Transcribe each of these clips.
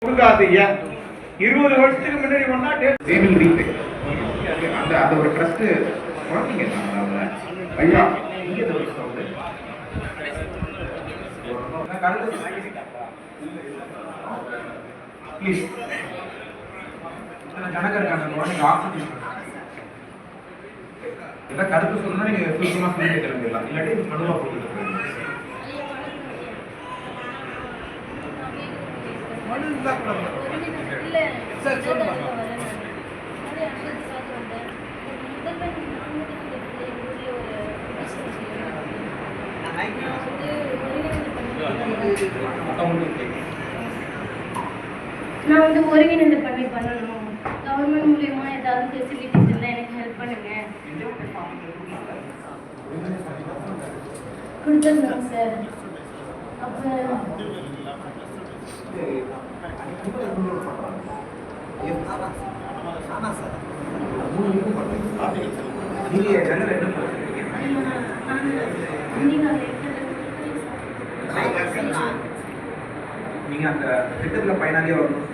கொடுக்காதீங்க. 20 வருஷத்துக்கு முன்னாடி ஒன்னா அந்த அந்த ஒரு ட்ரஸ்ட் குழந்தைங்க ஐயா இங்கே ப்ளீஸ் ஜனகருக்கான கருத்து சொல்லணும்னா நீங்க சுத்தமா சொல்லி கேட்கலாம், இல்லாட்டி மனுவா போட்டு நான் வந்து ஒருங்கிணைந்து பண்ணணும். கவர்மெண்ட் மூலியமா ஏதாவது ஃபெசிலிட்டிஸ் இருந்தால் எனக்கு ஹெல்ப் பண்ணுங்க. கொடுத்துருந்தோம் சார். அப்போ நீங்க அந்த திட்டத்துல பயனாளியா வரணும்.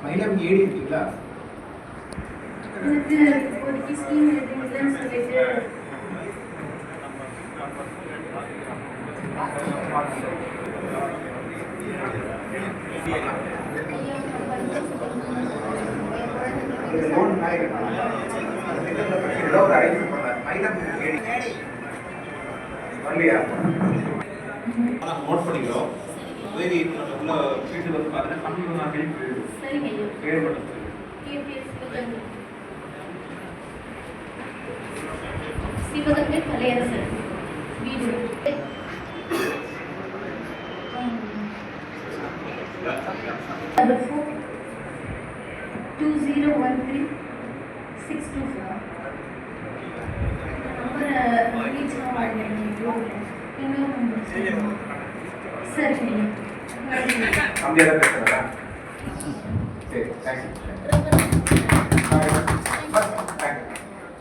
மயிலம் ஏடி இருக்கீங்களா? நோட் பண்ணிக்கிறோம். உதவி உள்ள வீட்டு வந்து பார்த்தீங்கன்னா கம்ப்யூட்டர் சிவகங்கை கலையரசர் வீடு 2013-624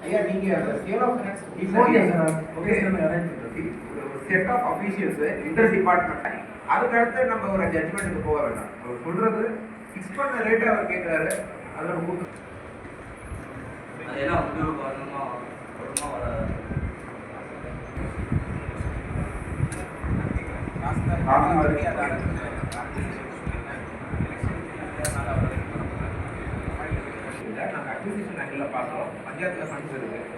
ஐயா நீங்க set of officials inter department அதுக்கு அடுத்து நம்ம ஒரு ஜட்ஜ்மெண்ட்டுக்கு போக வேண்டாம். அவர் சொல்றது ஃபிக்ஸ் பண்ண ரேட்டை அவர் கேட்கிறாரு. அதில் உங்களுக்கு அதெல்லாம் வந்து வரணுமா வர நாங்கள் அக்விசிஷன் ஆங்கிளில் பார்த்தோம். பஞ்சாயத்தில் ஃபண்ட்ஸ் இருக்குது.